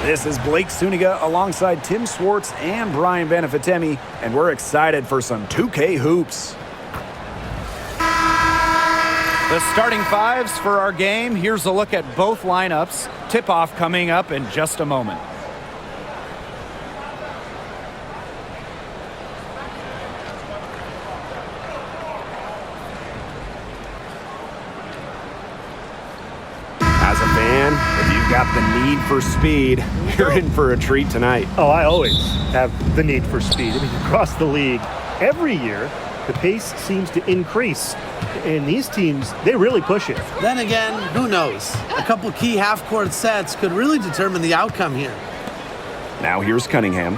This is Blake Suniga alongside Tim Swartz and Brian Banafitemi, and we're excited for some 2K hoops. The starting fives for our game. Here's a look at both lineups. Tip-off coming up in just a moment. As a fan, if you've got the need for speed, you're in for a treat tonight. Oh, I always have the need for speed. I mean, across the league, every year, the pace seems to increase. And these teams, they really push it. Then again, who knows? A couple key half-court sets could really determine the outcome here. Now here's Cunningham.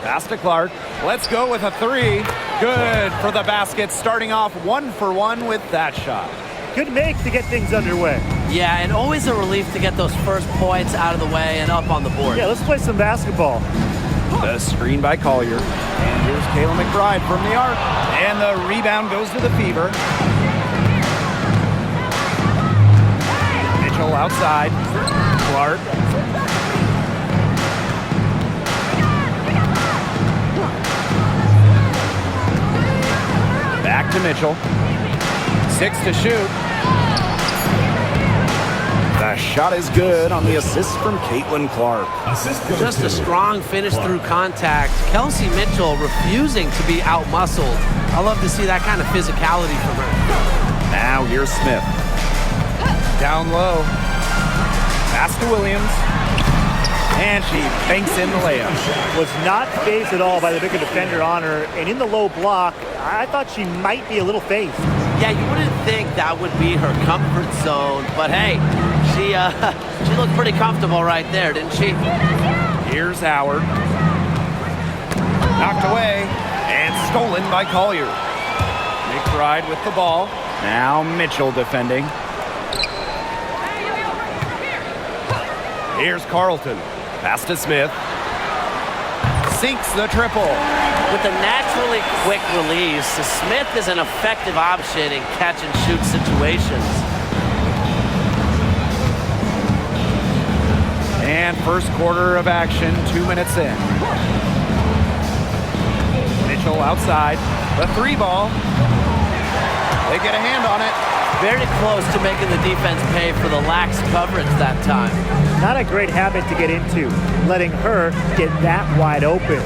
Pass to Clark. Let's go with a three. Good for the basket. Starting off 1 for 1 with that shot. Good make to get things underway. Yeah, and always a relief to get those first points out of the way and up on the board. Yeah, let's play some basketball. The screen by Collier. And here's Kayla McBride from the arc. And the rebound goes to the Fever. Mitchell outside. Clark. Back to Mitchell. 6 to shoot. The shot is good on the assist from Clark. Just a strong finish through contact. Kelsey Mitchell refusing to be out-muscled. I love to see that kind of physicality from her. Now here's Smith. Down low. Pass to Williams. And she banks in the layup. Was not phased at all by the bigger defender on her. And in the low block, I thought she might be a little phased. Yeah, you wouldn't think that would be her comfort zone. But hey, she looked pretty comfortable right there, didn't she? Here's Howard. Knocked away and stolen by Collier. McBride with the ball. Now Mitchell defending. Here's Carlton. Pass to Smith. Sinks the triple. With a naturally quick release, Smith is an effective option in catch-and-shoot situations. And first quarter of action, 2 minutes in. Mitchell outside. The three ball. They get a hand on it. Very close to making the defense pay for the lax coverage that time. Not a great habit to get into, letting her get that wide open.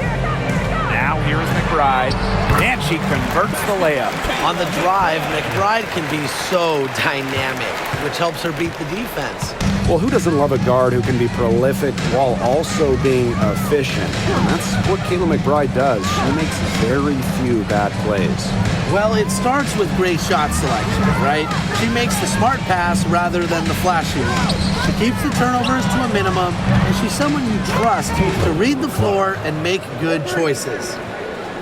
Now here's McBride, and she converts the layup. On the drive, McBride can be so dynamic, which helps her beat the defense. Well, who doesn't love a guard who can be prolific while also being efficient? And that's what Kayla McBride does. She makes very few bad plays. Well, it starts with great shot selection, right? She makes the smart pass rather than the flashy one. She keeps the turnovers to a minimum, and she's someone you trust to read the floor and make good choices.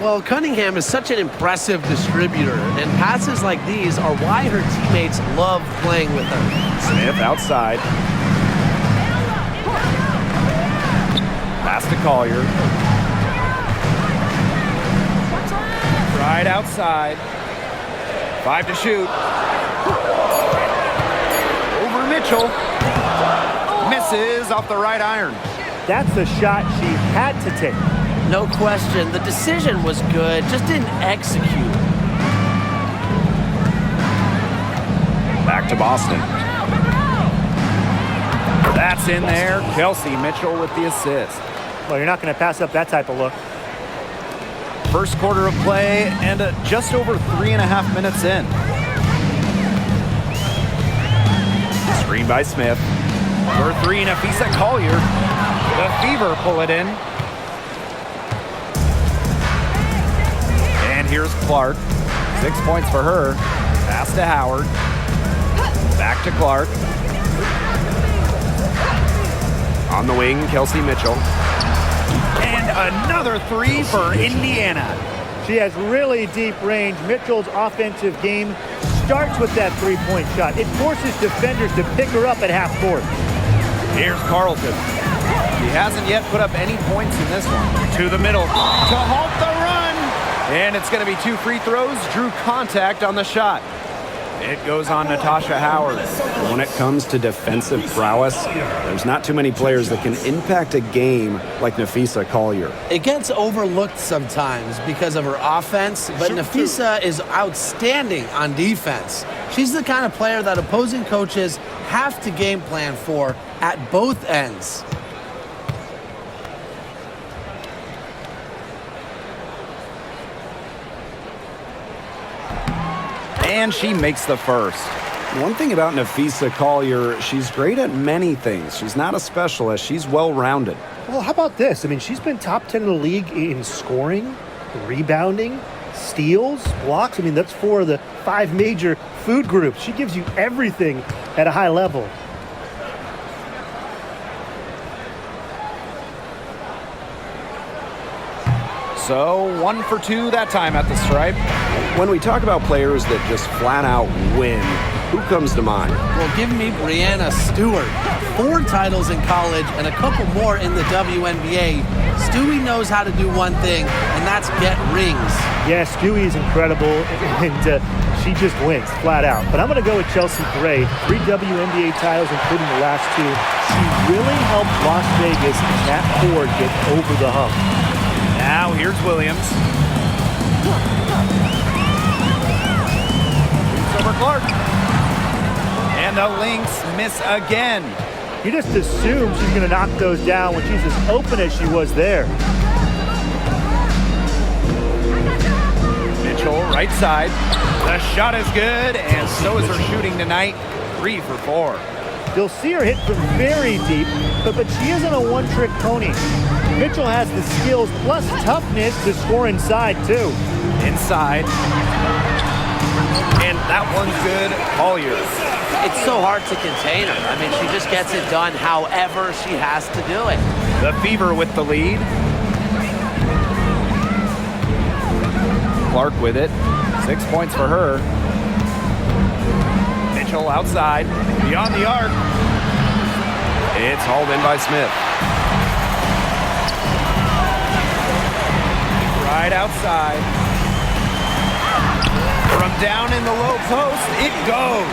Well, Cunningham is such an impressive distributor, and passes like these are why her teammates love playing with her. Smith outside. Pass to Collier. Right outside. 5 to shoot. Over Mitchell. Misses off the right iron. That's the shot she had to take. No question, the decision was good, just didn't execute. Back to Boston. That's in there. Kelsey Mitchell with the assist. Well, you're not going to pass up that type of look. First quarter of play and just over 3.5 minutes in. Screen by Smith. For three, Nafisa Collier. The Fever pull it in. And here's Clark. 6 points for her. Pass to Howard. Back to Clark. On the wing, Kelsey Mitchell. And another three for Indiana. She has really deep range. Mitchell's offensive game starts with that three-point shot. It forces defenders to pick her up at half court. Here's Carlton. He hasn't yet put up any points in this one. To the middle to halt the run. And it's going to be 2 free throws. Drew contact on the shot. It goes on Natasha Howard. When it comes to defensive prowess, there's not too many players that can impact a game like Nafisa Collier. It gets overlooked sometimes because of her offense, but Nafisa is outstanding on defense. She's the kind of player that opposing coaches have to game plan for at both ends. And she makes the first. One thing about Nafisa Collier, she's great at many things. She's not a specialist. She's well-rounded. Well, how about this? I mean, she's been top 10 in the league in scoring, rebounding, steals, blocks. I mean, that's 4 of the 5 major food groups. She gives you everything at a high level. So 1 for 2 that time at the stripe. When we talk about players that just flat out win, who comes to mind? Well, give me Brianna Stewart. 4 titles in college and a couple more in the WNBA. Stewie knows how to do one thing, and that's get rings. Yeah, Stewie is incredible, and she just wins, flat out. But I'm going to go with Chelsea Gray. 3 WNBA titles, including the last 2. She really helped Las Vegas and that Ford get over the hump. Now here's Williams. Shoots over Clark. And the Lynx miss again. You just assume she's going to knock those down when she's as open as she was there. Mitchell, right side. The shot is good, and so is her shooting tonight. 3 for 4. You'll see her hit from very deep, but she isn't a one-trick pony. Mitchell has the skills plus toughness to score inside, too. Inside. And that one's good. Collier. It's so hard to contain her. I mean, she just gets it done however she has to do it. The Fever with the lead. Clark with it. 6 points for her. Mitchell outside. Beyond the arc. It's hauled in by Smith. Right outside. From down in the low post, it goes.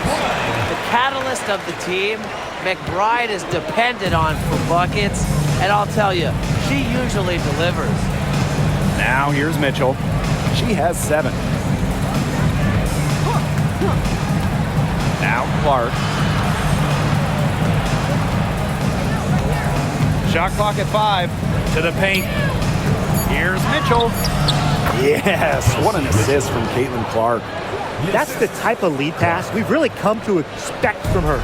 The catalyst of the team, McBride is depended on for buckets, and I'll tell you, she usually delivers. Now here's Mitchell. She has 7. Now Clark. Shot clock at 5. To the paint. Here's Mitchell. Yes, what an assist from Caitlin Clark. That's the type of lead pass we've really come to expect from her.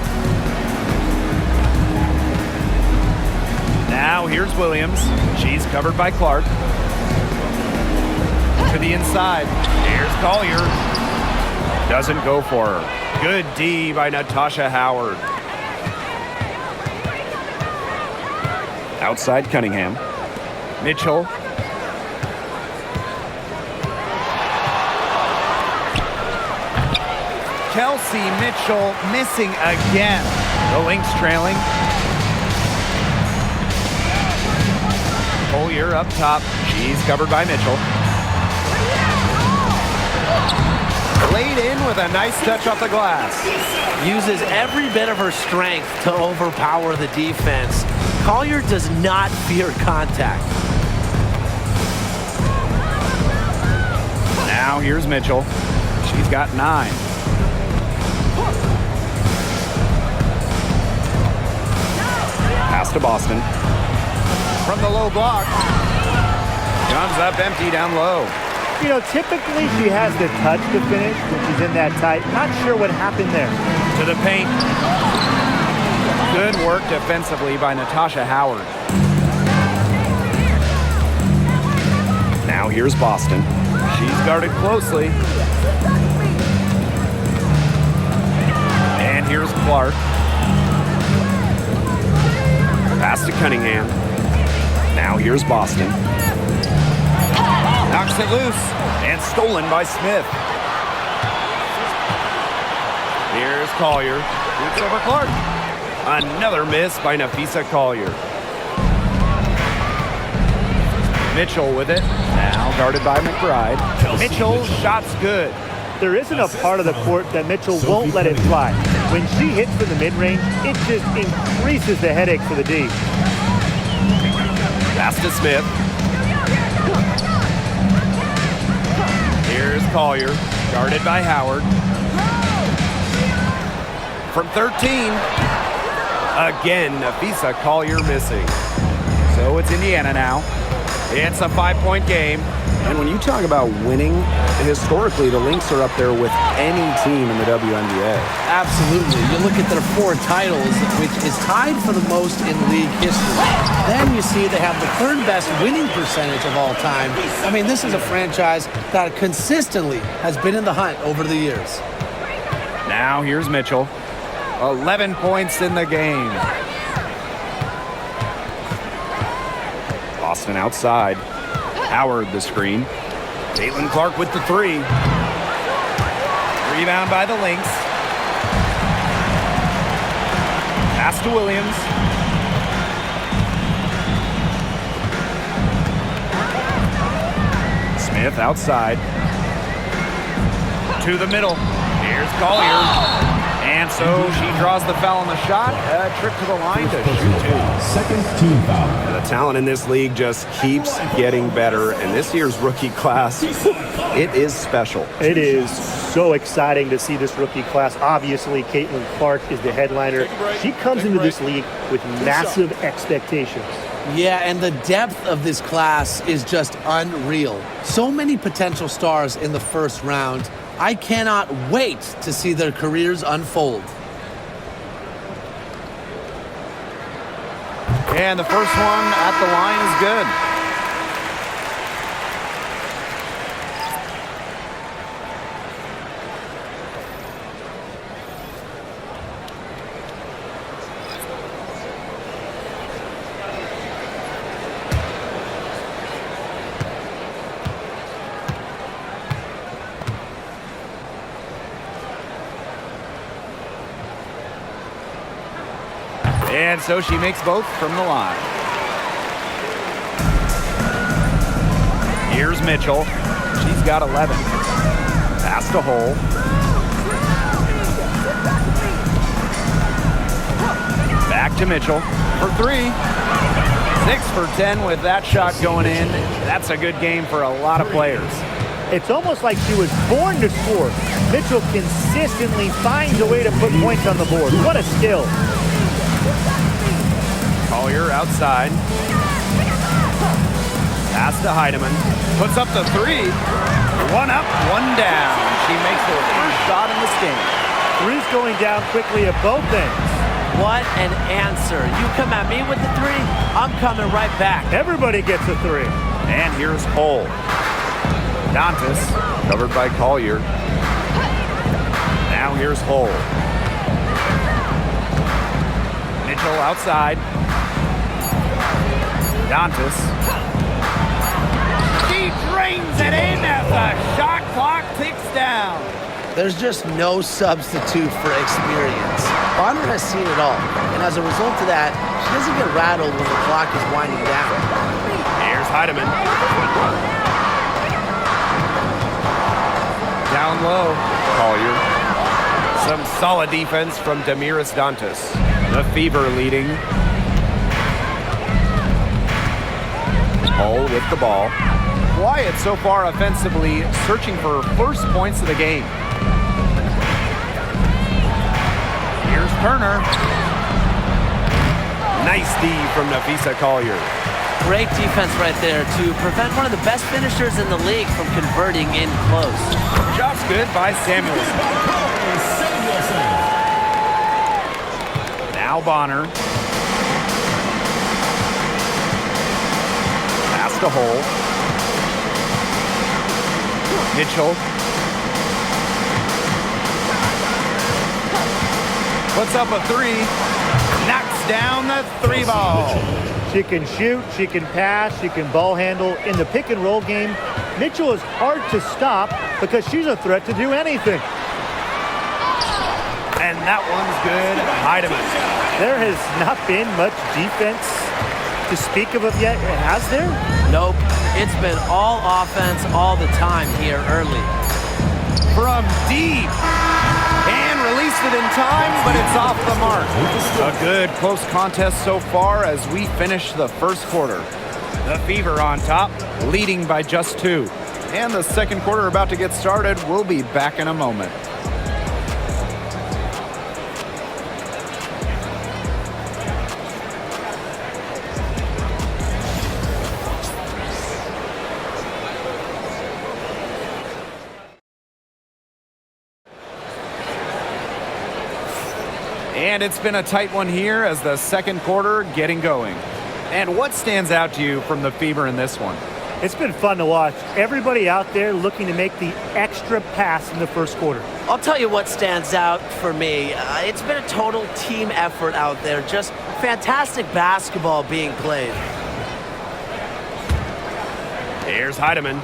Now here's Williams. She's covered by Clark. To the inside. Here's Collier. Doesn't go for her. Good D by Natasha Howard. Outside Cunningham. Mitchell. Kelsey Mitchell missing again. The Lynx trailing. Collier up top. She's covered by Mitchell. Laid in with a nice touch off the glass. Uses every bit of her strength to overpower the defense. Collier does not fear contact. Now here's Mitchell. She's got 9. Pass to Boston. From the low block. Comes up empty down low. You know, typically she has the touch to finish when she's in that tight. Not sure what happened there. To the paint. Good work defensively by Natasha Howard. Now here's Boston. She's guarded closely. And here's Clark. Pass to Cunningham. Now here's Boston. Knocks it loose. And stolen by Smith. Here's Collier. Shoots over Clark. Another miss by Nafisa Collier. Mitchell with it. Now guarded by McBride. Mitchell's shot's good. There isn't a part of the court that Mitchell won't let it fly. When she hits from the mid-range, it just increases the headache for the D. Pass to Smith. Here's Collier, guarded by Howard. From 13. Again, Nafisa Collier missing. So it's Indiana now. It's a 5-point game. And when you talk about winning, historically, the Lynx are up there with any team in the WNBA. Absolutely. You look at their 4 titles, which is tied for the most in league history. Then you see they have the 3rd best winning percentage of all time. I mean, this is a franchise that consistently has been in the hunt over the years. Now here's Mitchell. 11 points in the game. Boston outside. Howard the screen. Caitlin Clark with the 3. Rebound by the Lynx. Pass to Williams. Smith outside. To the middle. Here's Collier. And so she draws the foul on the shot. A trip to the line to shoot 2. Second team foul. The talent in this league just keeps getting better, and this year's rookie class, it is special. It is so exciting to see this rookie class. Obviously, Caitlin Clark is the headliner. She comes into this league with massive expectations. Yeah, and the depth of this class is just unreal. So many potential stars in the first round. I cannot wait to see their careers unfold. And the first one at the line is good. And so she makes both from the line. Here's Mitchell. She's got 11. Pass to Hole. Back to Mitchell for 3. 6 for 10 with that shot going in. That's a good game for a lot of players. It's almost like she was born to score. Mitchell consistently finds a way to put points on the board. What a skill. Collier outside. Pass to Heidemann. Puts up the 3. 1 up, 1 down. She makes her first shot in this game. 3's going down quickly at both ends. What an answer. You come at me with the 3, I'm coming right back. Everybody gets a 3. And here's Hole. Dantas, covered by Collier. Now here's Hole. Mitchell outside. Dantas. She drains it in as the shot clock ticks down. There's just no substitute for experience. Bonner has seen it all, and as a result of that, she doesn't get rattled when the clock is winding down. Here's Heidemann. Down low. Collier. Some solid defense from Damiris Dantas. The Fever leading. Hole with the ball. Wyatt so far offensively searching for first points of the game. Here's Turner. Nice D from Nafisa Collier. Great defense right there to prevent one of the best finishers in the league from converting in close. Shot's good by Samuelson. Now Bonner. Pass to Hole. Mitchell. Puts up a 3. Knocks down the 3 ball. She can shoot, she can pass, she can ball handle. In the pick and roll game, Mitchell is hard to stop because she's a threat to do anything. And that one's good. Heidemann. There has not been much defense to speak of yet, has there? Nope. It's been all offense all the time here early. For a from deep. And released it in time, but it's off the mark. A good close contest so far as we finish the first quarter. The Fever on top, leading by just 2. And the second quarter about to get started. We'll be back in a moment. And it's been a tight one here as the second quarter getting going. And what stands out to you from the Fever in this one? It's been fun to watch. Everybody out there looking to make the extra pass in the first quarter. I'll tell you what stands out for me. It's been a total team effort out there. Just fantastic basketball being played. Here's Heidemann.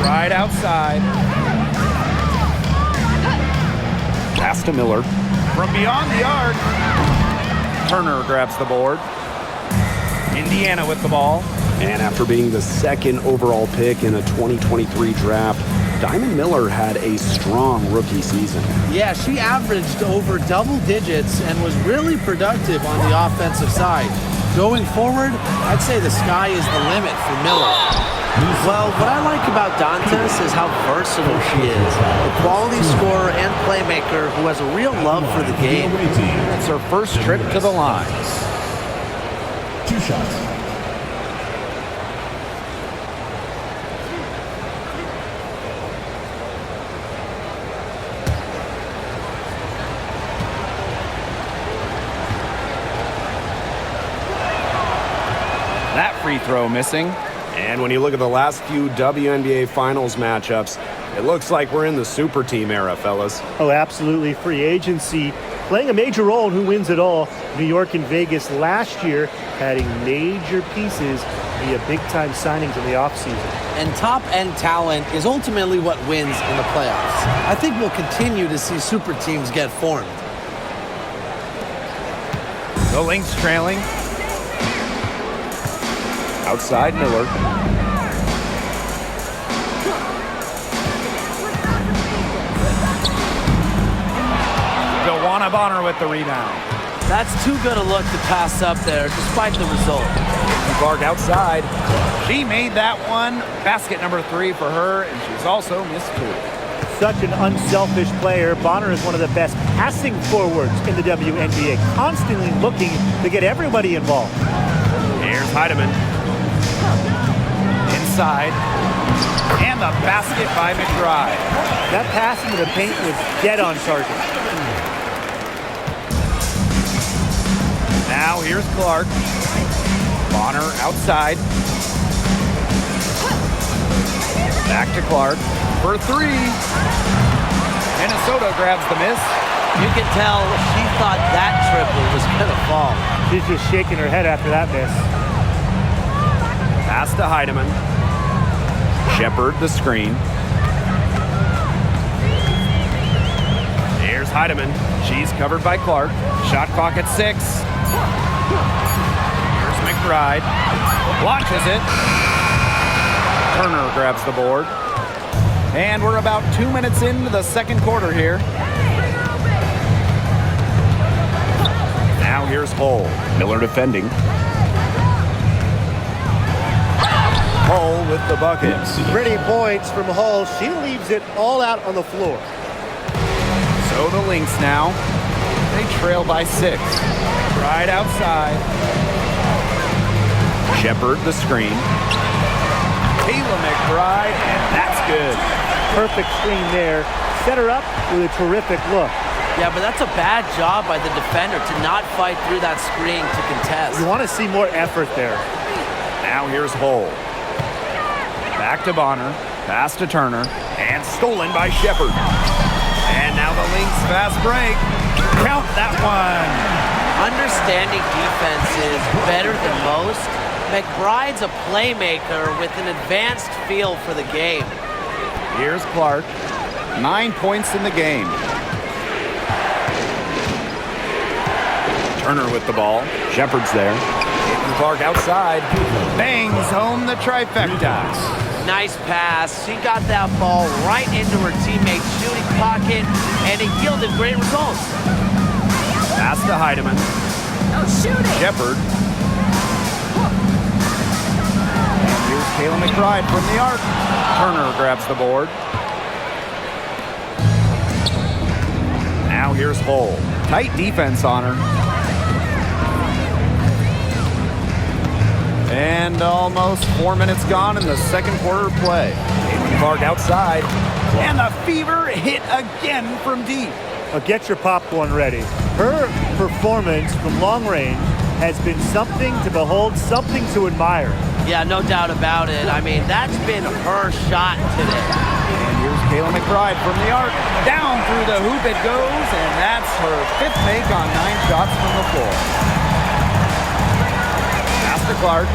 Right outside. Pass to Miller. From beyond the arc. Turner grabs the board. Indiana with the ball. And after being the second overall pick in a 2023 draft, Diamond Miller had a strong rookie season. Yeah, she averaged over double digits and was really productive on the offensive side. Going forward, I'd say the sky is the limit for Miller. Well, what I like about Dantas is how versatile she is. A quality scorer and playmaker who has a real love for the game. It's her first trip to the line. 2 shots. That free throw missing. And when you look at the last few WNBA Finals matchups, it looks like we're in the super team era, fellas. Oh, absolutely. Free agency playing a major role in who wins it all. New York and Vegas last year adding major pieces via big-time signings in the offseason. And top-end talent is ultimately what wins in the playoffs. I think we'll continue to see super teams get formed. The Lynx trailing. Outside Miller. Joanna Bonner with the rebound. That's too good a look to pass up there, despite the result. Clark outside. She made that one. Basket number 3 for her, and she's also missed 2. Such an unselfish player. Bonner is one of the best passing forwards in the WNBA, constantly looking to get everybody involved. Here's Heidemann. Inside. And the basket by McBride. That pass into the paint was dead on target. Now here's Clark. Bonner outside. Back to Clark for 3. Minnesota grabs the miss. You can tell she thought that triple was going to fall. She's just shaking her head after that miss. Pass to Heidemann. Shepard the screen. Here's Heidemann. She's covered by Clark. Shot clock at 6. Here's McBride. Launches it. Turner grabs the board. And we're about 2 minutes into the second quarter here. Now here's Hull. Miller defending. Hull with the bucket. Pretty points from Hull. She leaves it all out on the floor. So the Lynx now. They trail by 6. Right outside. Shepard the screen. Kayla McBride, and that's good. Perfect screen there. Set her up with a terrific look. Yeah, but that's a bad job by the defender to not fight through that screen to contest. You want to see more effort there. Now here's Hull. Back to Bonner. Pass to Turner. And stolen by Shepard. And now the Lynx fast break. Count that one. Understanding defense is better than most. McBride's a playmaker with an advanced feel for the game. Here's Clark. 9 points in the game. Turner with the ball. Shepard's there. Clark outside. Bangs home the trifecta. Nice pass. She got that ball right into her teammate's shooting pocket, and it yielded great results. Pass to Heidemann. Oh, shoot it! Shepard. And here's Kayla McBride from the arc. Turner grabs the board. Now here's Hull. Tight defense on her. And almost 4 minutes gone in the second quarter of play. Clark outside. And the Fever hit again from deep. Now get your popcorn ready. Her performance from long range has been something to behold, something to admire. Yeah, no doubt about it. I mean, that's been her shot today. And here's Kayla McBride from the arc. Down through the hoop it goes, and that's her 5th make on 9 shots from the floor. Pass to Clark.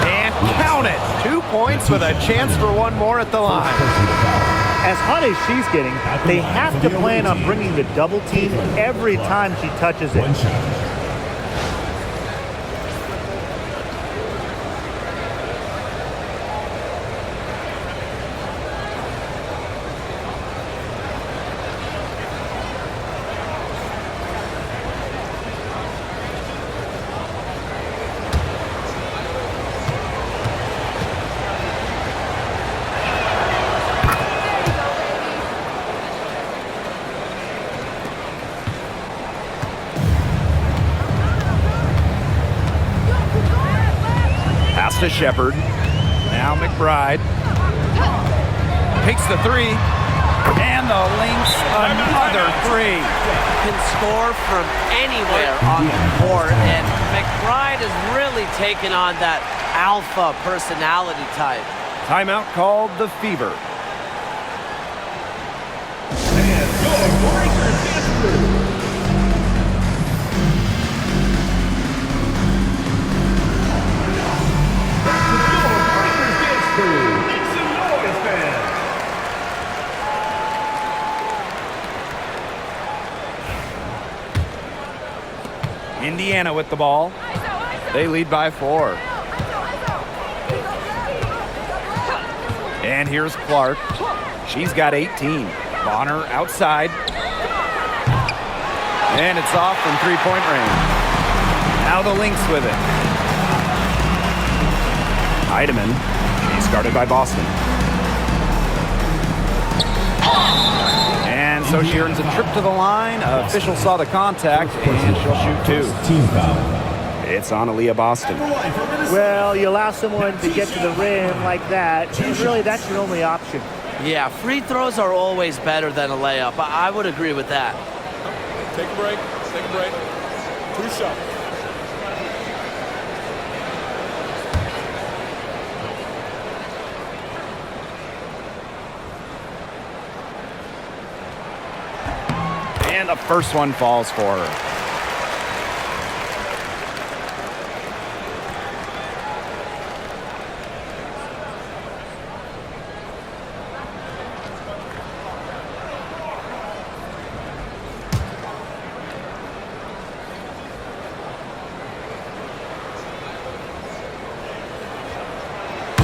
And count it. 2 points with a chance for one more at the line. As hot as she's getting, they have to plan on bringing the double team every time she touches it. One shot. To Shepard. Now McBride takes the 3, and the Lynx another 3. Can score from anywhere on the court, and McBride has really taken on that alpha personality type. Timeout called the Fever. And your Breakers dance crew. Indiana with the ball. They lead by 4. And here's Clark. She's got 18. Bonner outside. And it's off from 3-point range. Now the Lynx with it. Heidemann. She's guarded by Boston. And so she earns a trip to the line. Official saw the contact, and she'll shoot 2. Team foul. It's on Aaliyah Boston. Well, you allow someone to get to the rim like that, and really that's your only option. Yeah, free throws are always better than a layup. I would agree with that. Take a break. Take a break. 2 shots. And the first one falls for her.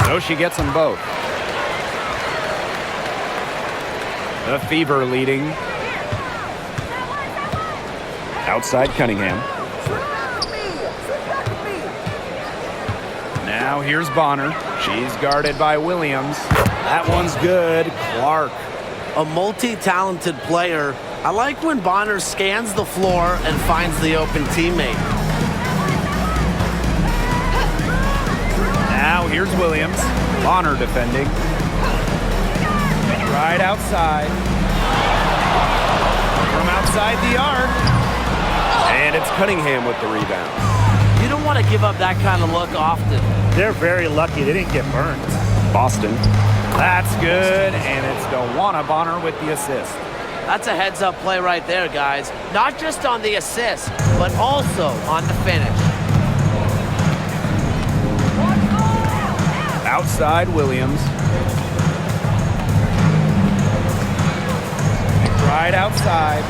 So she gets them both. The Fever leading. Outside Cunningham. Now here's Bonner. She's guarded by Williams. That one's good. Clark. A multi-talented player. I like when Bonner scans the floor and finds the open teammate. Now here's Williams. Bonner defending. Right outside. From outside the arc. And it's Cunningham with the rebound. You don't want to give up that kind of look often. They're very lucky they didn't get burned. Boston. That's good, and it's DeWanna Bonner with the assist. That's a heads-up play right there, guys. Not just on the assist, but also on the finish. Outside Williams. Right outside.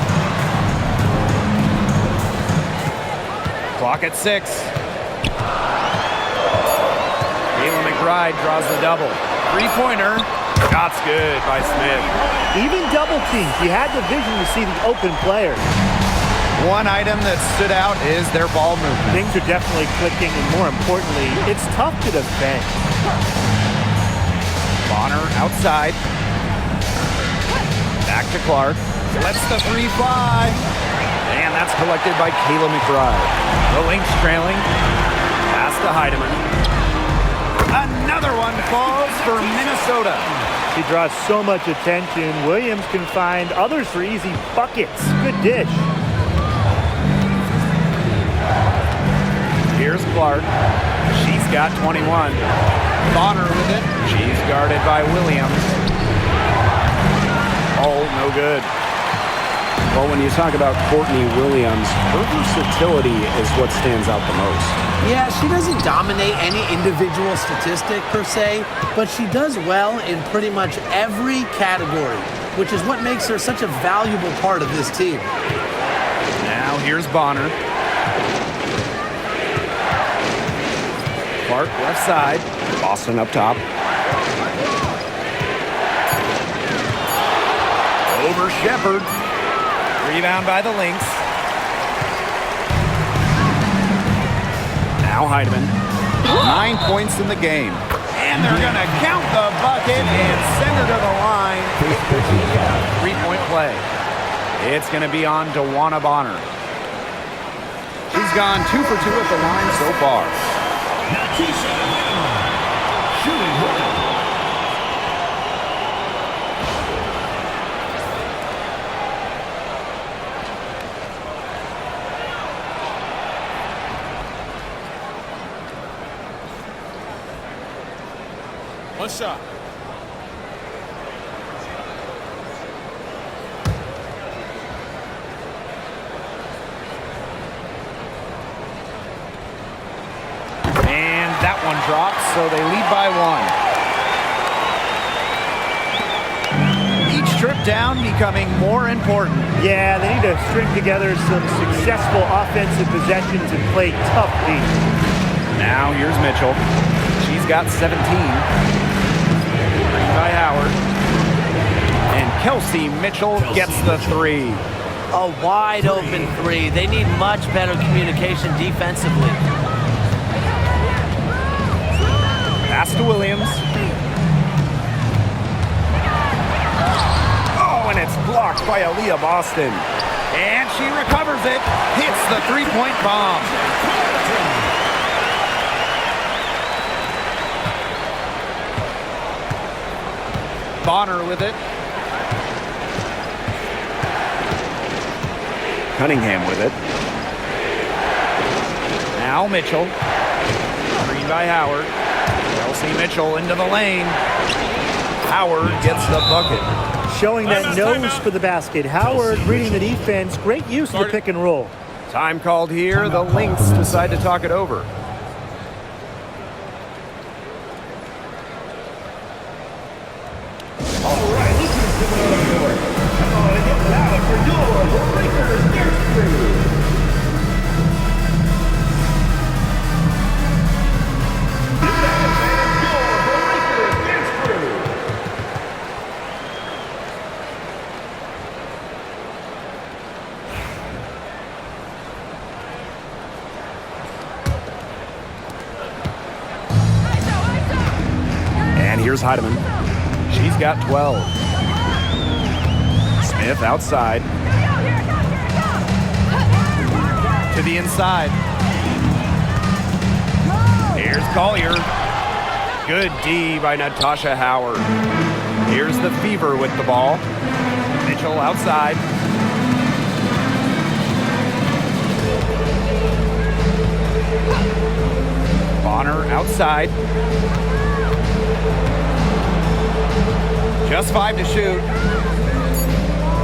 Clock at 6. Kayla McBride draws the double. Three-pointer. Shot's good by Smith. Even double teams, he had the vision to see the open player. One item that stood out is their ball movement. Things are definitely clicking, and more importantly, it's tough to defend. Bonner outside. Back to Clark. Lets the three fly. And that's collected by Kayla McBride. The Lynx trailing. Pass to Heidemann. Another one falls for Minnesota. He draws so much attention. Williams can find others for easy buckets. Good dish. Here's Clark. She's got 21. Bonner with it. She's guarded by Williams. Oh, no good. Well, when you talk about Courtney Williams, her versatility is what stands out the most. Yeah, she doesn't dominate any individual statistic per se, but she does well in pretty much every category, which is what makes her such a valuable part of this team. Now here's Bonner. Clark left side. Boston up top. Over Shepard. Rebound by the Lynx. Now Heidemann. 9 points in the game. And they're going to count the bucket and send her to the line. 3-point play. It's going to be on DeWanna Bonner. She's gone 2 for 2 at the line so far. Shooting well. One shot. And that one drops, so they lead by 1. Each trip down becoming more important. Yeah, they need to string together some successful offensive possessions and play tough D. Now here's Mitchell. She's got 17. By Howard. And Kelsey Mitchell gets the 3. A wide open 3. They need much better communication defensively. Pass to Williams. Oh, and it's blocked by Aaliyah Boston. And she recovers it. Hits the three-point bomb. Bonner with it. Cunningham with it. Now Mitchell. Screen by Howard. Kelsey Mitchell into the lane. Howard gets the bucket. Showing that nose for the basket. Howard reading the defense. Great use of the pick and roll. Time called here. The Lynx decide to talk it over. All right, listen to the board. Come on and get loud for your Breakers Dance Crew. Get back and your Breakers Dance Crew. And here's Heidemann. She's got 12. Smith outside. To the inside. Here's Collier. Good D by Natasha Howard. Here's the Fever with the ball. Mitchell outside. Bonner outside. Just 5 to shoot.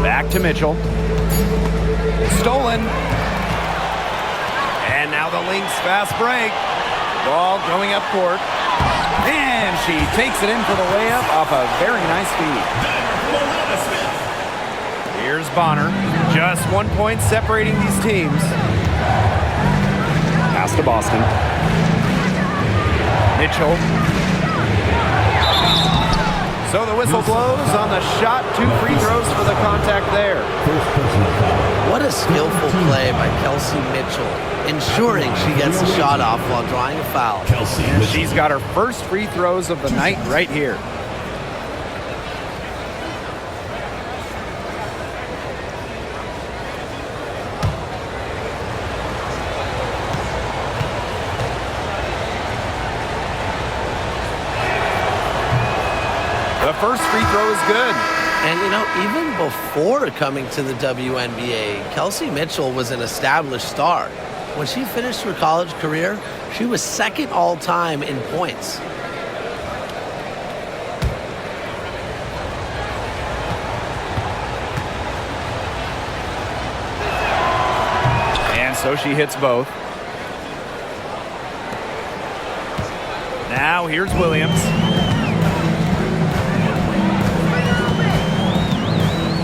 Back to Mitchell. Stolen. And now the Lynx fast break. Ball going up court. And she takes it in for the layup off a very nice feed. Here's Bonner. Just 1 point separating these teams. Pass to Boston. Mitchell. So the whistle blows on the shot. 2 free throws for the contact there. What a skillful play by Kelsey Mitchell, ensuring she gets the shot off while drawing a foul. And she's got her first free throws of the night right here. The first free throw is good. And, you know, even before coming to the WNBA, Kelsey Mitchell was an established star. When she finished her college career, she was second all-time in points. And so she hits both. Now here's Williams.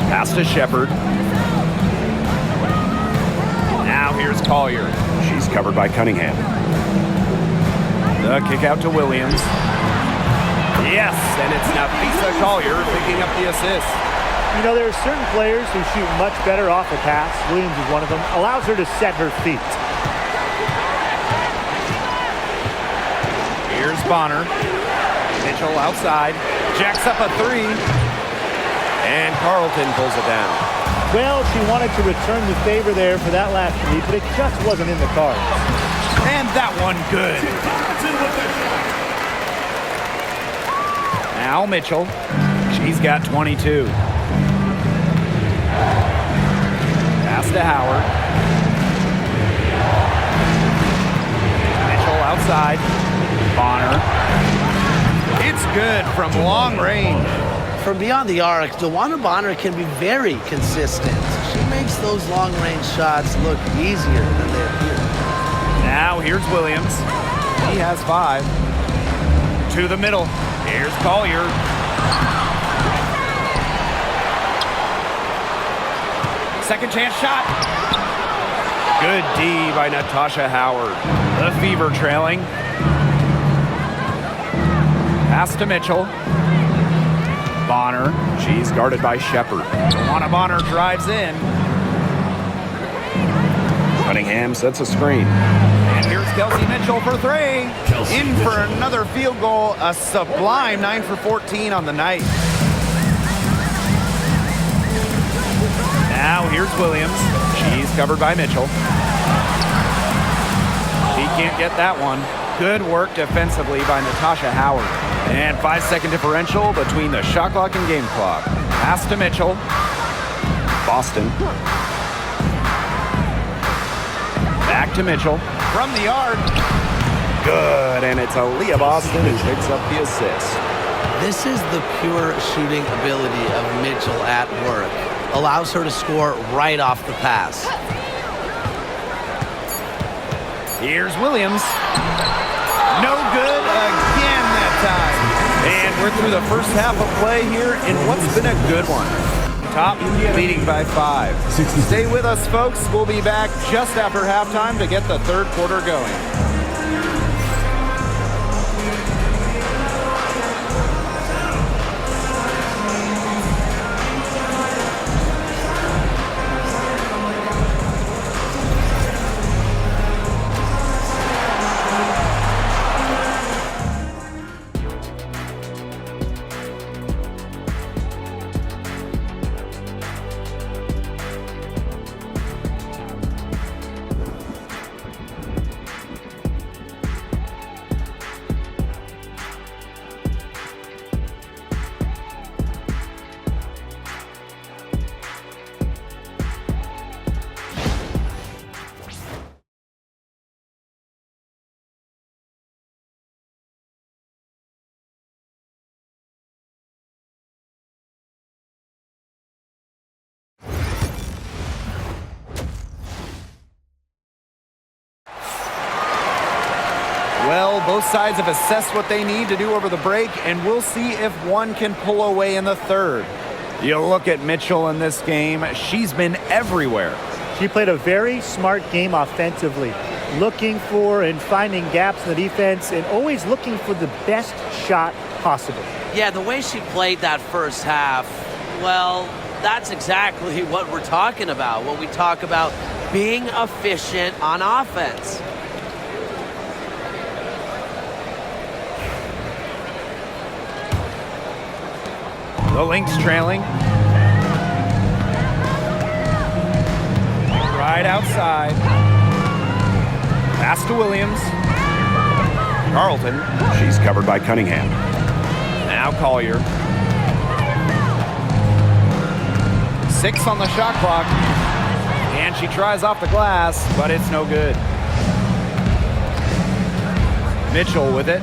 Pass to Shepard. Now here's Collier. She's covered by Cunningham. The kick out to Williams. Yes, and it's Nafisa Collier picking up the assist. You know, there are certain players who shoot much better off a pass. Williams is one of them. Allows her to set her feet. Here's Bonner. Mitchell outside. Jacks up a 3. And Carlton pulls it down. Well, she wanted to return the favor there for that last three, but it just wasn't in the cards. And that one good. Now Mitchell. She's got 22. Pass to Howard. Mitchell outside. Bonner. It's good from long range. From beyond the arc, DeWanna Bonner can be very consistent. She makes those long-range shots look easier than they appear. Now here's Williams. He has 5. To the middle. Here's Collier. Second chance shot. Good D by Natasha Howard. The Fever trailing. Pass to Mitchell. Bonner. She's guarded by Shepard. DeWanna Bonner drives in. Cunningham sets a screen. And here's Kelsey Mitchell for 3. In for another field goal. A sublime 9 for 14 on the night. Now here's Williams. She's covered by Mitchell. She can't get that one. Good work defensively by Natasha Howard. And 5-second differential between the shot clock and game clock. Pass to Mitchell. Boston. Back to Mitchell. From the yard. Good, and it's Aaliyah Boston who picks up the assist. This is the pure shooting ability of Mitchell at work. Allows her to score right off the pass. Here's Williams. No good again that time. And we're through the first half of play here in what's been a good one. Top leading by 5. Stay with us, folks. We'll be back just after halftime to get the third quarter going. Well, both sides have assessed what they need to do over the break, and we'll see if one can pull away in the third. You look at Mitchell in this game, she's been everywhere. She played a very smart game offensively. looking for and finding gaps in the defense and always looking for the best shot possible. Yeah, the way she played that first half, well, that's exactly what we're talking about. When we talk about being efficient on offense. The Lynx trailing. Right outside. Pass to Williams. Carlton. She's covered by Cunningham. Now Collier. 6 on the shot clock. And she tries off the glass, but it's no good. Mitchell with it.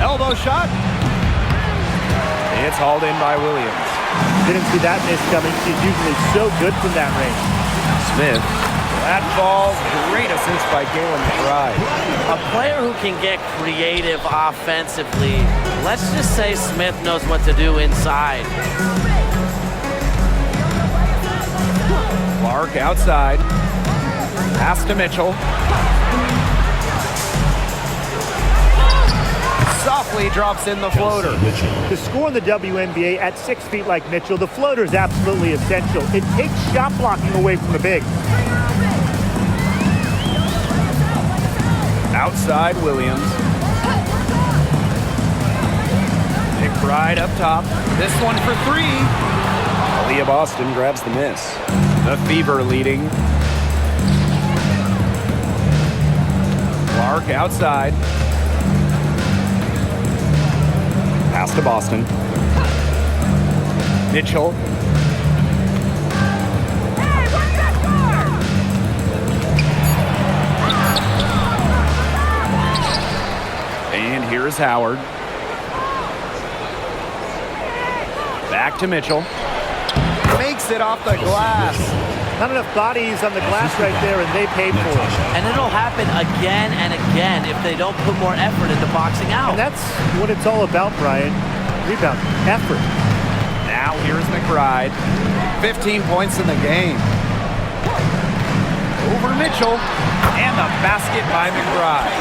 Elbow shot. It's hauled in by Williams. Didn't see that miss coming. She's usually so good from that range. Smith. That ball, great assist by Galen McBride. A player who can get creative offensively. Let's just say Smith knows what to do inside. Clark outside. Pass to Mitchell. Softly drops in the floater. To score in the WNBA at 6 feet like Mitchell, the floater is absolutely essential. It takes shot blocking away from the big. Outside Williams. McBride up top. This one for 3. Aaliyah Boston grabs the miss. The Fever leading. Clark outside. Pass to Boston. Mitchell. And here is Howard. Back to Mitchell. Makes it off the glass. Not enough bodies on the glass right there, and they paid for it. And it'll happen again and again if they don't put more effort into boxing out. And that's what it's all about, Brian. Rebound, effort. Now here's McBride. 15 points in the game. Over Mitchell. And the basket by McBride.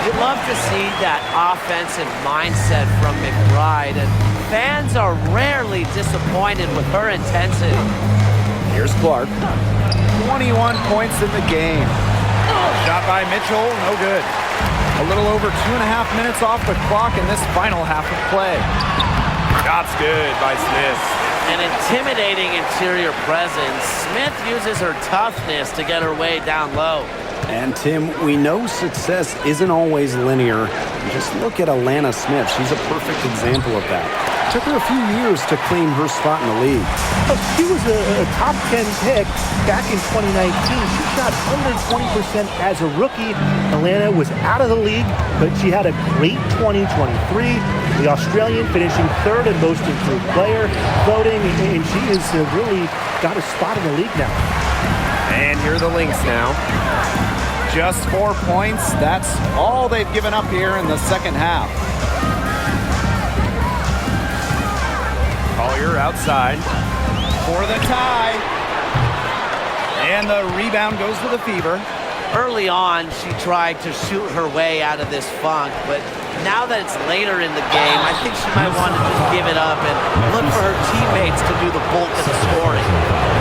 You'd love to see that offensive mindset from McBride. And fans are rarely disappointed with her intensity. Here's Clark. 21 points in the game. Shot by Mitchell, no good. A little over 2.5 minutes off the clock in this final half of play. Shot's good by Smith. An intimidating interior presence. Smith uses her toughness to get her way down low. And Tim, we know success isn't always linear. Just look at Alana Smith. She's a perfect example of that. Took her a few years to claim her spot in the league. She was a top 10 pick back in 2019. She shot under 20% as a rookie. Atlanta was out of the league, but she had a great 2023. The Australian finishing 3rd in most improved player voting, and she has really got a spot in the league now. And here are the Lynx now. Just 4 points. That's all they've given up here in the second half. Collier outside for the tie. And the rebound goes to the Fever. Early on, she tried to shoot her way out of this funk, but now that it's later in the game, I think she might want to just give it up and look for her teammates to do the bulk of the scoring.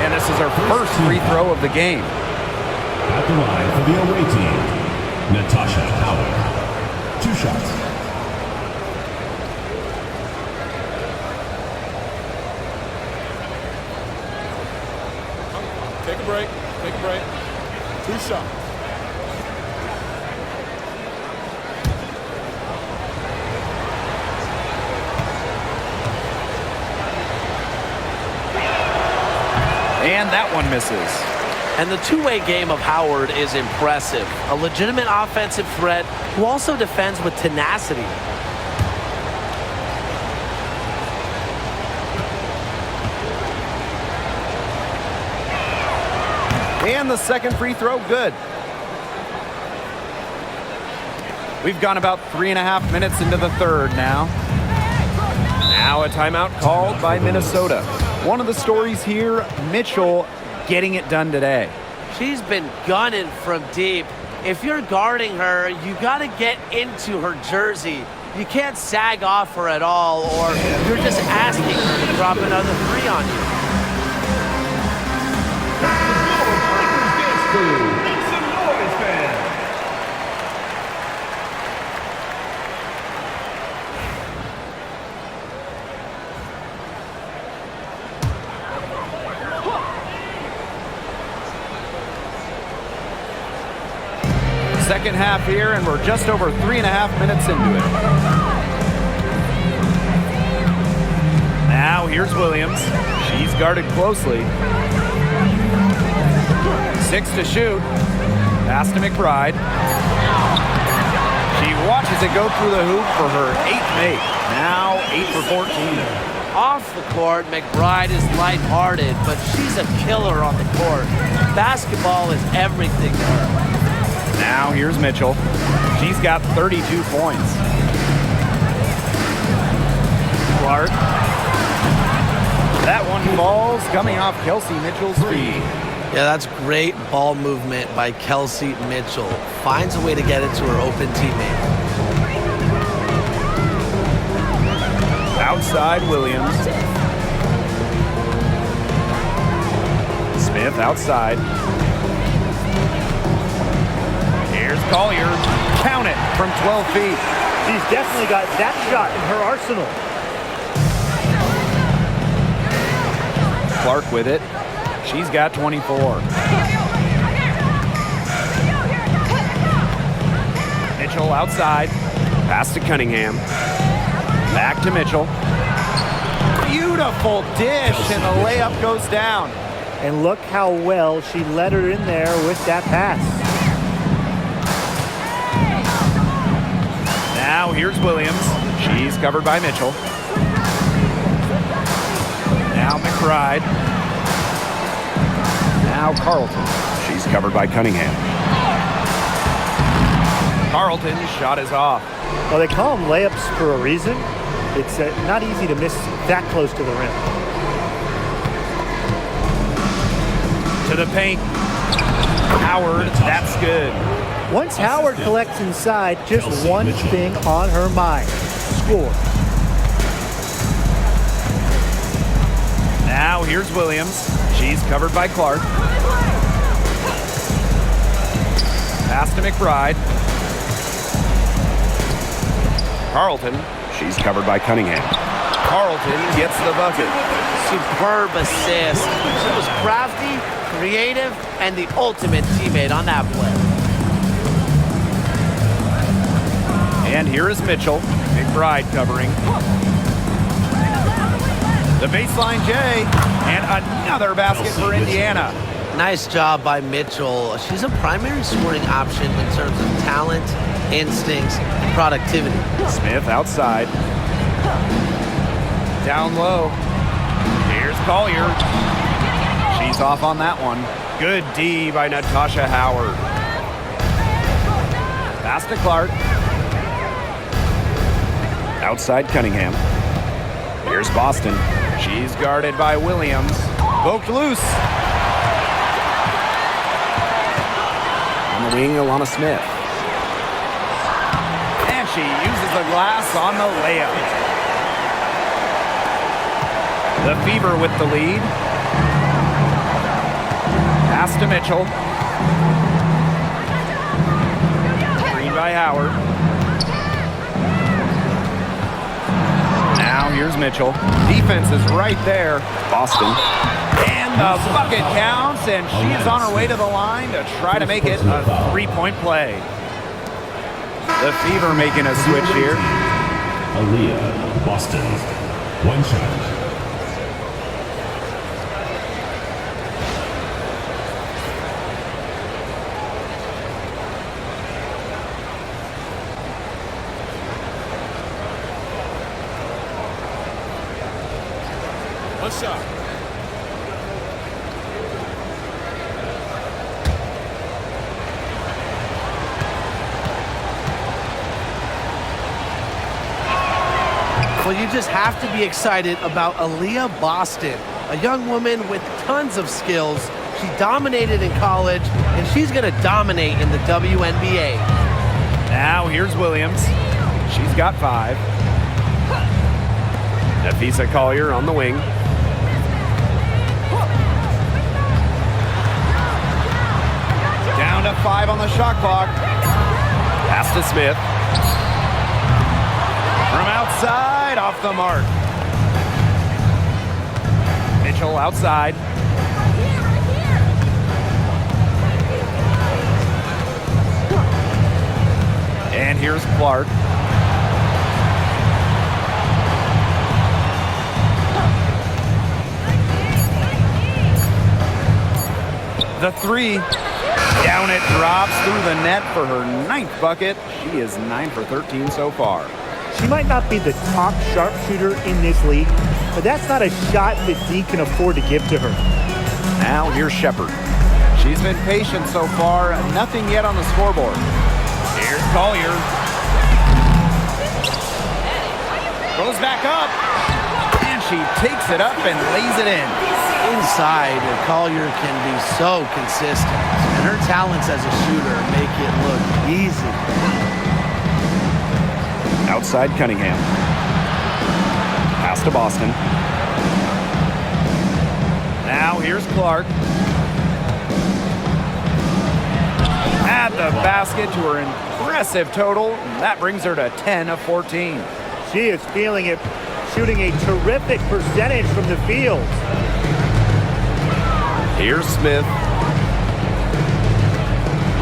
And this is her first free throw of the game. At the line for the away team, Natasha Howard. 2 shots. Take a break. Take a break. 2 shots. And that one misses. And the two-way game of Howard is impressive. A legitimate offensive threat who also defends with tenacity. And the second free throw, good. We've gone about 3.5 minutes into the third now. Now a timeout called by Minnesota. One of the stories here, Mitchell getting it done today. She's been gunning from deep. If you're guarding her, you got to get into her jersey. You can't sag off her at all, or you're just asking her to drop another three on you. Make some noise, fans. Second half here, and we're just over 3.5 minutes into it. Now here's Williams. She's guarded closely. 6 to shoot. Pass to McBride. She watches it go through the hoop for her 8th make. Now 8 for 14. Off the court, McBride is lighthearted, but she's a killer on the court. Basketball is everything to her. Now here's Mitchell. She's got 32 points. Clark. That one falls coming off Kelsey Mitchell's feet. Yeah, that's great ball movement by Kelsey Mitchell. Finds a way to get it to her open teammate. Outside Williams. Smith outside. Here's Collier. Count it from 12 feet. She's definitely got that shot in her arsenal. Clark with it. She's got 24. Mitchell outside. Pass to Cunningham. Back to Mitchell. Beautiful dish, and the layup goes down. And look how well she led her in there with that pass. Now here's Williams. She's covered by Mitchell. Now McBride. Now Carlton. She's covered by Cunningham. Carlton's shot is off. Well, they call them layups for a reason. It's not easy to miss that close to the rim. To the paint. Howard, that's good. Once Howard collects inside, just one thing on her mind: score. Now here's Williams. She's covered by Clark. Pass to McBride. Carlton. She's covered by Cunningham. Carlton gets the bucket. Superb assist. She was crafty, creative, and the ultimate teammate on that play. And here is Mitchell. McBride covering. The baseline J, and another basket for Indiana. Nice job by Mitchell. She's a primary scoring option in terms of talent, instincts, and productivity. Smith outside. Down low. Here's Collier. She's off on that one. Good D by Natasha Howard. Pass to Clark. Outside Cunningham. Here's Boston. She's guarded by Williams. Poked loose. On the wing, Alana Smith. And she uses the glass on the layup. The Fever with the lead. Pass to Mitchell. Screen by Howard. Now here's Mitchell. Defense is right there. Boston. And the bucket counts, and she is on her way to the line to try to make it a three-point play. The Fever making a switch here. Aaliyah, Boston. One shot. One shot. Well, you just have to be excited about Aaliyah Boston. A young woman with tons of skills. She dominated in college, and she's going to dominate in the WNBA. Now here's Williams. She's got 5. Nafisa Collier on the wing. Down to 5 on the shot clock. Pass to Smith. From outside, off the mark. Mitchell outside. And here's Clark. The 3. Down it drops through the net for her 9th bucket. She is 9 for 13 so far. She might not be the top sharpshooter in this league, but that's not a shot that D can afford to give to her. Now here's Shepard. She's been patient so far. Nothing yet on the scoreboard. Here's Collier. Goes back up. And she takes it up and lays it in. Inside, Collier can be so consistent, and her talents as a shooter make it look easy. Outside Cunningham. Pass to Boston. Now here's Clark. At the basket to her impressive total. That brings her to 10 of 14. She is feeling it, shooting a terrific percentage from the field. Here's Smith.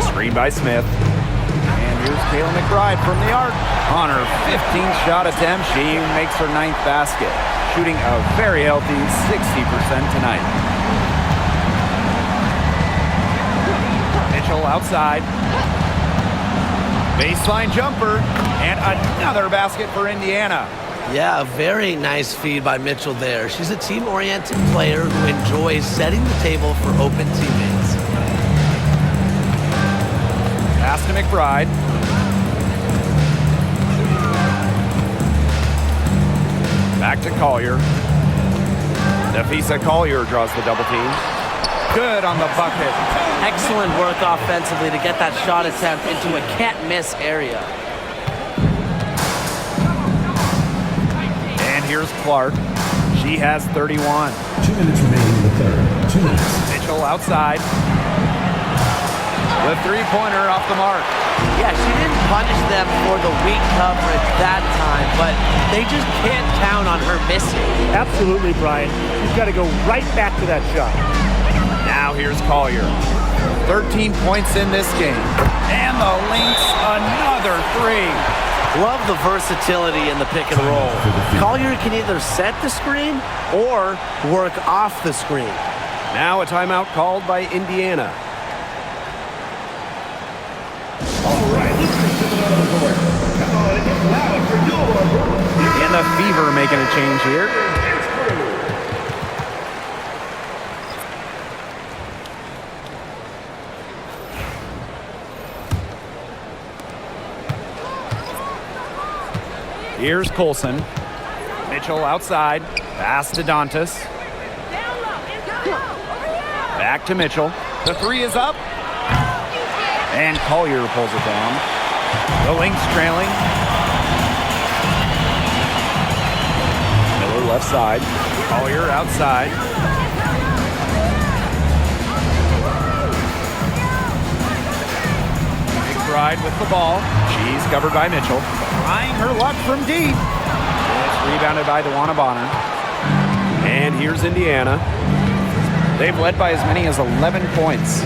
Screen by Smith. And here's Kayla McBride from the arc. On her 15th shot attempt, she makes her 9th basket. Shooting a very healthy 60% tonight. Mitchell outside. Baseline jumper. And another basket for Indiana. Yeah, a very nice feed by Mitchell there. She's a team-oriented player who enjoys setting the table for open teammates. Pass to McBride. Back to Collier. Nafisa Collier draws the double team. Good on the bucket. Excellent work offensively to get that shot attempt into a can't-miss area. And here's Clark. She has 31. 2 minutes remaining in the third. 2 minutes. Mitchell outside. The three-pointer off the mark. Yeah, she didn't punish them for the weak coverage that time, but they just can't count on her missing. Absolutely, Brian. She's got to go right back to that shot. Now here's Collier. 13 points in this game. And the Lynx, another 3. Love the versatility in the pick and roll. Collier can either set the screen or work off the screen. Now a timeout called by Indiana. All right, let's get to the court. Come on, it gets loud for your And the Fever making a change here. Here's Colson. Mitchell outside. Pass to Dantas. Back to Mitchell. The 3 is up. And Collier pulls it down. The Lynx trailing. Miller left side. Collier outside. McBride with the ball. She's covered by Mitchell. Trying her luck from deep. It's rebounded by DeWanna Bonner. And here's Indiana. They've led by as many as 11 points.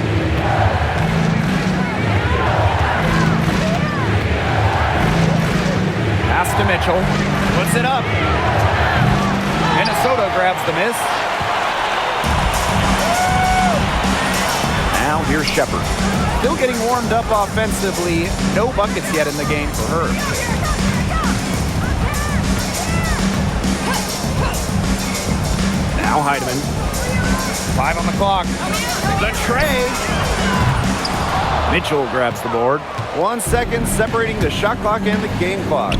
Pass to Mitchell. Puts it up. Minnesota grabs the miss. Now here's Shepard. Still getting warmed up offensively. No buckets yet in the game for her. Now Heidemann. 5 on the clock. The tray. Mitchell grabs the board. 1 second separating the shot clock and the game clock.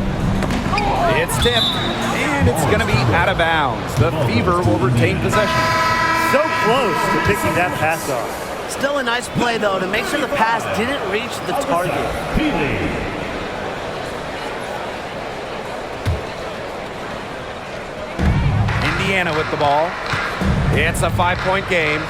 It's tipped, and it's going to be out of bounds. The Fever will retain possession. So close to picking that pass off. Still a nice play, though, to make sure the pass didn't reach the target. Indiana with the ball. It's a 5-point game.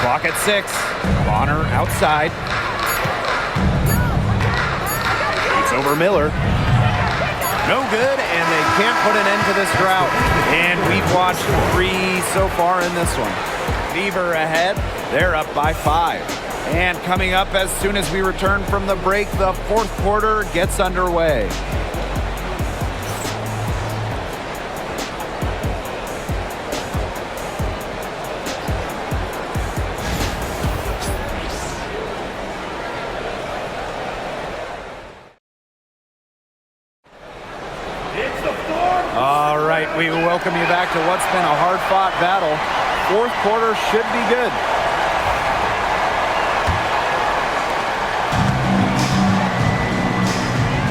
Clock at 6. Bonner outside. It's over Miller. No good, and they can't put an end to this drought. And we've watched 3 so far in this one. Fever ahead. They're up by 5. And coming up as soon as we return from the break, the fourth quarter gets underway. All right, we welcome you back to what's been a hard-fought battle. Fourth quarter should be good.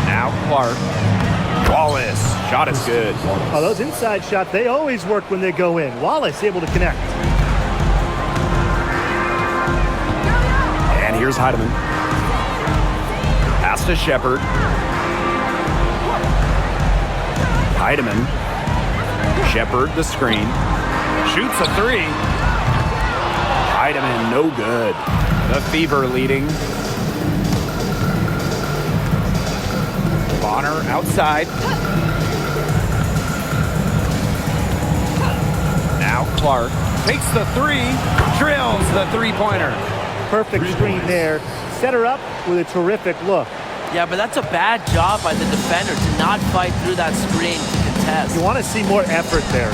Now Clark. Wallace. Shot is good. Oh, those inside shots, they always work when they go in. Wallace able to connect. And here's Heidemann. Pass to Shepard. Heidemann. Shepard, the screen. Shoots a 3. Heidemann, no good. The Fever leading. Bonner outside. Now Clark takes the 3. Drills the three-pointer. Perfect screen there. Set her up with a terrific look. Yeah, but that's a bad job by the defender to not fight through that screen to contest. You want to see more effort there.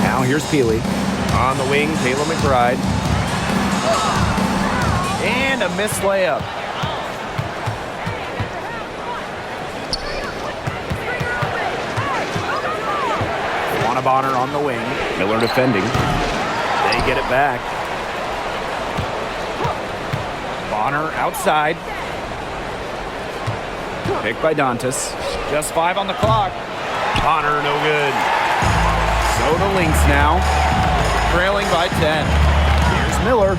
Now here's Peely. On the wing, Kayla McBride. And a missed layup. Juana Bonner on the wing. Miller defending. They get it back. Bonner outside. Picked by Dantas. Just 5 on the clock. Bonner, no good. So the Lynx now, trailing by 10. Here's Miller.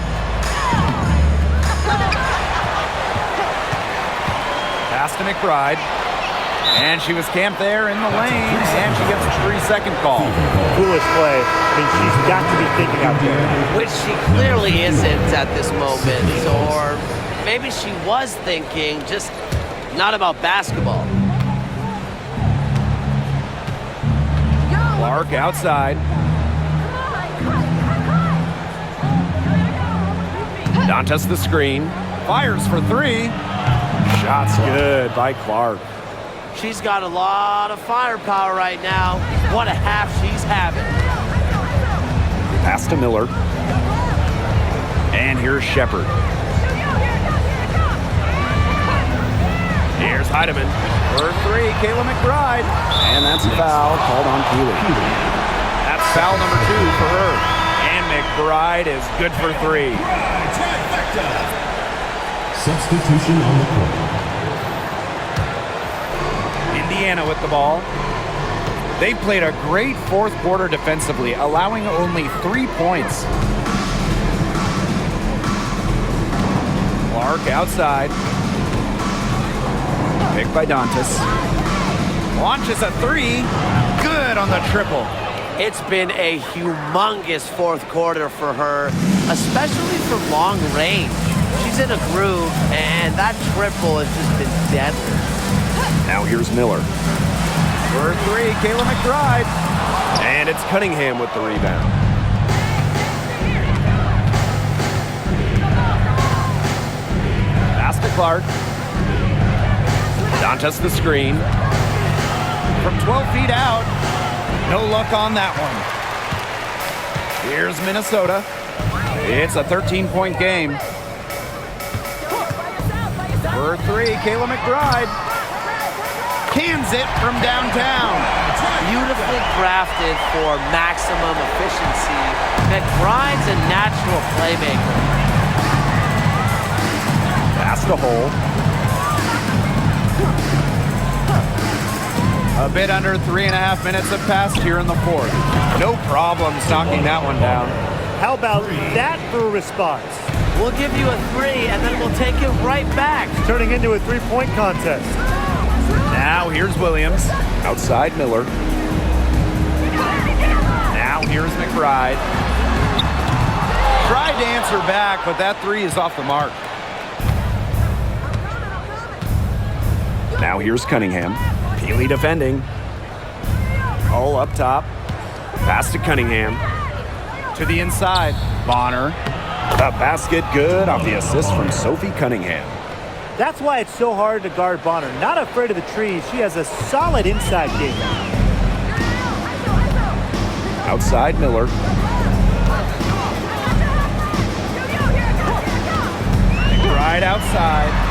Pass to McBride. And she was camped there in the lane, and she gets a 3-second call. Foolish play. I mean, she's got to be thinking out there. Which she clearly isn't at this moment. Or maybe she was thinking, just not about basketball. Clark outside. Dantas the screen. Fires for 3. Shots good by Clark. She's got a lot of firepower right now. What a half she's having. Pass to Miller. And here's Shepard. Here's Heidemann. For 3, Kayla McBride. And that's a foul called on Peely. That's foul number 2 for her. And McBride is good for 3. Substitution on the court. Indiana with the ball. They played a great fourth quarter defensively, allowing only 3 points. Clark outside. Picked by Dantas. Launches a 3. Good on the triple. It's been a humongous fourth quarter for her, especially from long range. She's in a groove, and that triple has just been deadly. Now here's Miller. For 3, Kayla McBride. And it's Cunningham with the rebound. Pass to Clark. Dantas the screen. From 12 feet out. No luck on that one. Here's Minnesota. It's a 13-point game. For 3, Kayla McBride. Cans it from downtown. Beautifully crafted for maximum efficiency. McBride's a natural playmaker. Pass to Hole. A bit under 3.5 minutes have passed here in the fourth. No problems knocking that one down. How about that for a response? We'll give you a 3, and then we'll take it right back. It's turning into a three-point contest. Now here's Williams. Outside Miller. Now here's McBride. Tried to answer back, but that 3 is off the mark. Now here's Cunningham. Peely defending. Hole up top. Pass to Cunningham. To the inside. Bonner. The basket good off the assist from Sophie Cunningham. That's why it's so hard to guard Bonner. Not afraid of the trees. She has a solid inside game. Outside Miller. Right outside.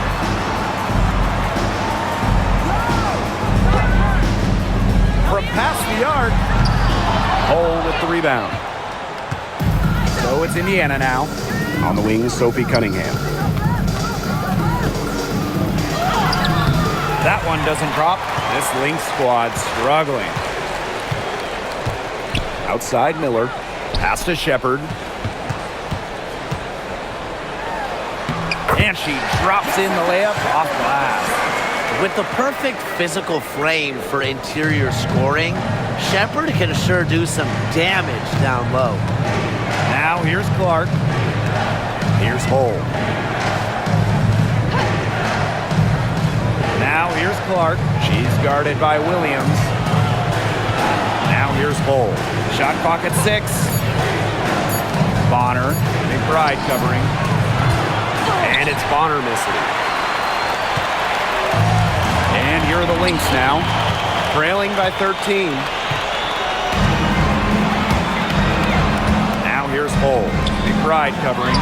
From past the arc. Hole with the rebound. So it's Indiana now. On the wing, Sophie Cunningham. That one doesn't drop. This Lynx squad struggling. Outside Miller. Pass to Shepard. And she drops in the layup off glass. With the perfect physical frame for interior scoring, Shepard can sure do some damage down low. Now here's Clark. Here's Hole. Now here's Clark. She's guarded by Williams. Now here's Hole. Shot clock at 6. Bonner. McBride covering. And it's Bonner missing. And here are the Lynx now. Trailing by 13. Now here's Hole. McBride covering.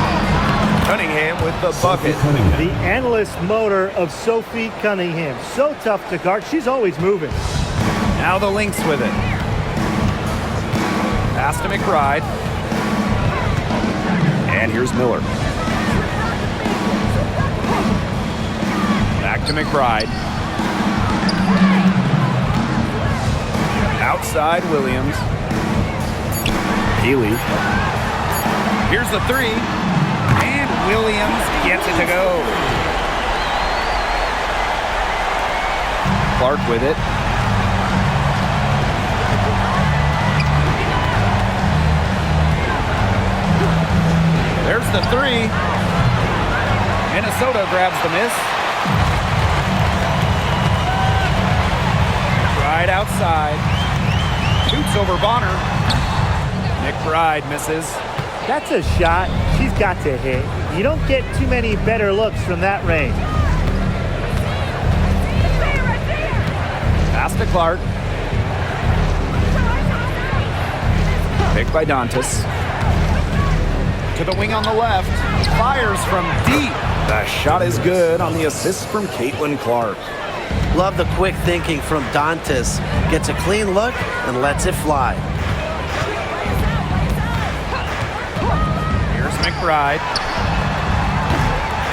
Cunningham with the bucket. The endless motor of Sophie Cunningham. So tough to guard. She's always moving. Now the Lynx with it. Pass to McBride. And here's Miller. Back to McBride. Outside Williams. Peely. Here's the 3. And Williams gets it to go. Clark with it. There's the 3. Minnesota grabs the miss. Right outside. Shoots over Bonner. McBride misses. That's a shot she's got to hit. You don't get too many better looks from that range. Pass to Clark. Picked by Dantas. To the wing on the left. Fires from deep. The shot is good on the assist from Clark. Love the quick thinking from Dantas. Gets a clean look and lets it fly. Here's McBride.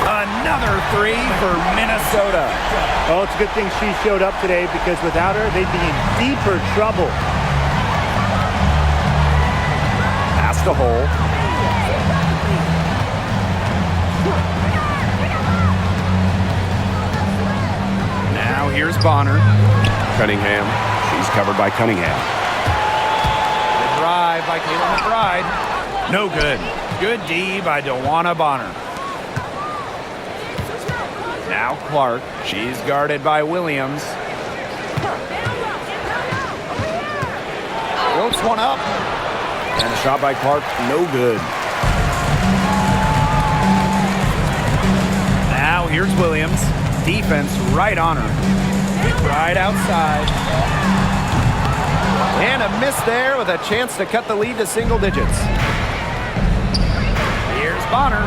Another 3 for Minnesota. Oh, it's a good thing she showed up today because without her, they'd be in deeper trouble. Pass to Hole. Now here's Bonner. Cunningham. She's covered by Cunningham. The drive by Kayla McBride. No good. Good D by DeWanna Bonner. Now Clark. She's guarded by Williams. Floats one up. And a shot by Clark, no good. Now here's Williams. Defense right on her. Right outside. And a miss there with a chance to cut the lead to single digits. Here's Bonner.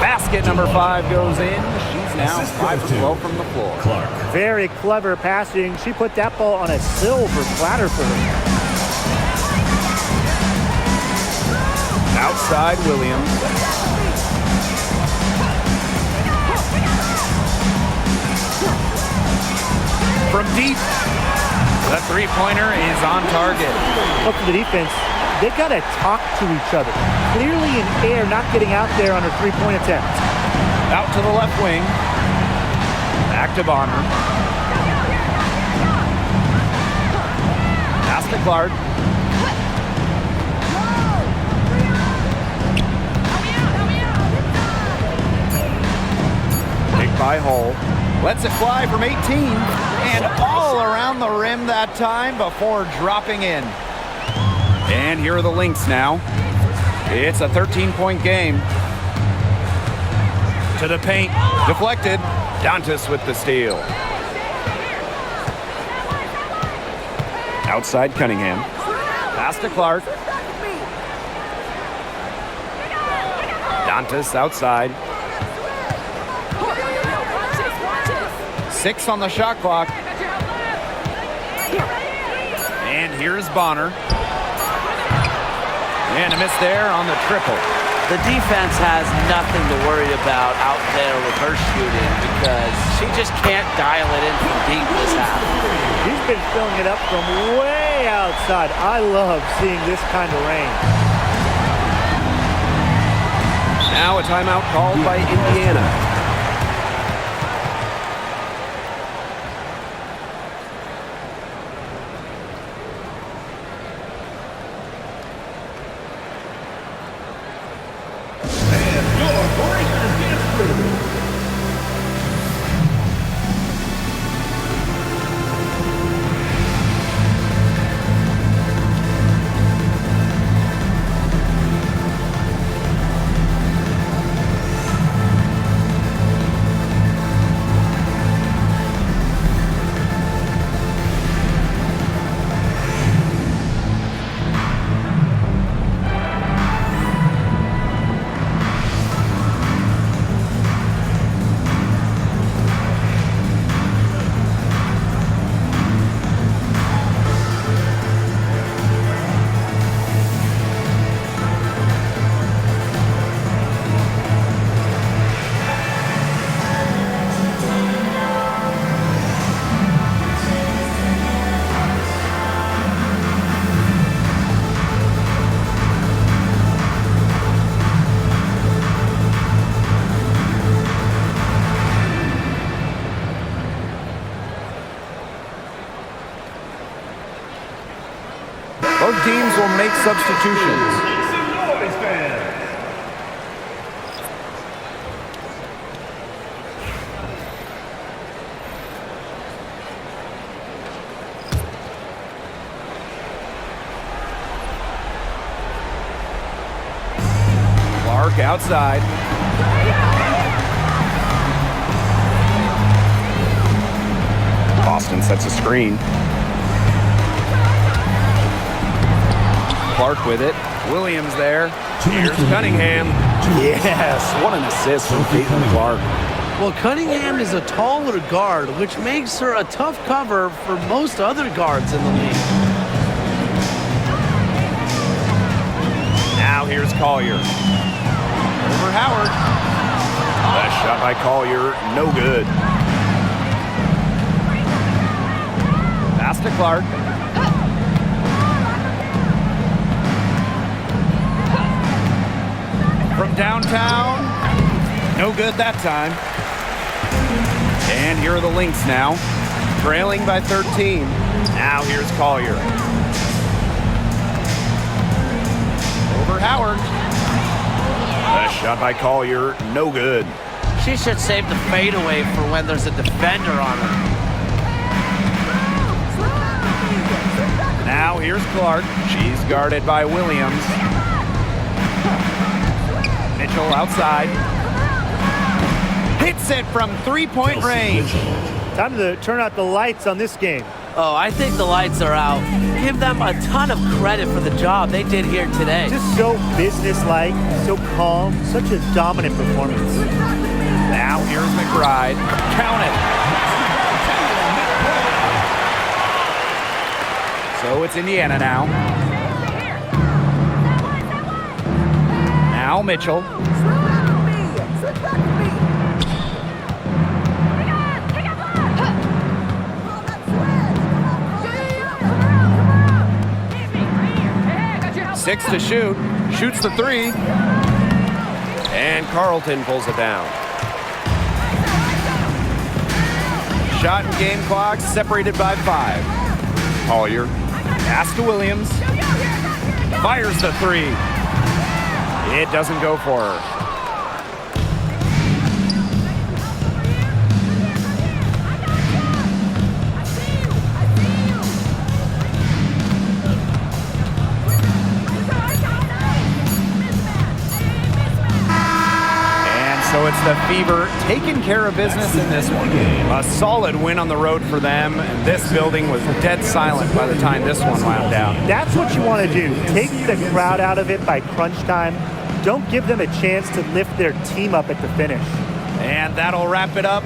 Basket number 5 goes in. She's now 5 for 12 from the floor. Clark. Very clever passing. She put that ball on a silver platter for her. Outside Williams. from deep. The three-pointer is on target. Up to the defense, they got to talk to each other. Clearly in air, not getting out there on a three-point attempt. Out to the left wing. Back to Bonner. Pass to Clark. Picked by Hull. Lets it fly from 18. And all around the rim that time before dropping in. And here are the Lynx now. It's a 13-point game. To the paint. Deflected. Dantas with the steal. Outside Cunningham. Pass to Clark. Dantas outside. 6 on the shot clock. And here's Bonner. And a miss there on the triple. The defense has nothing to worry about out there with her shooting because she just can't dial it in from deep this half. She's been filling it up from way outside. I love seeing this kind of range. Now a timeout called by Indiana. Both teams will make substitutions. Clark outside. Boston sets a screen. Clark with it. Williams there. Here's Cunningham. Yes, what an assist from Caitlin Clark. Well, Cunningham is a taller guard, which makes her a tough cover for most other guards in the league. Now here's Collier. Over Howard. A shot by Collier, no good. Pass to Clark. From downtown, no good that time. And here are the Lynx now, trailing by 13. Now here's Collier. Over Howard. A shot by Collier, no good. She should save the fadeaway for when there's a defender on her. Now here's Clark. She's guarded by Williams. Mitchell outside. Hits it from three-point range. Time to turn out the lights on this game. Oh, I think the lights are out. Give them a ton of credit for the job they did here today. Just so businesslike, so calm, such a dominant performance. Now here's McBride. Count it. So it's Indiana now. Now Mitchell. 6 to shoot. Shoots the 3. And Carlton pulls it down. Shot and game clock separated by 5. Collier. Pass to Williams. Fires the 3. It doesn't go for her. So it's the Fever taking care of business in this one. A solid win on the road for them. And this building was dead silent by the time this one wound down. That's what you want to do. Take the crowd out of it by crunch time. Don't give them a chance to lift their team up at the finish. And that'll wrap it up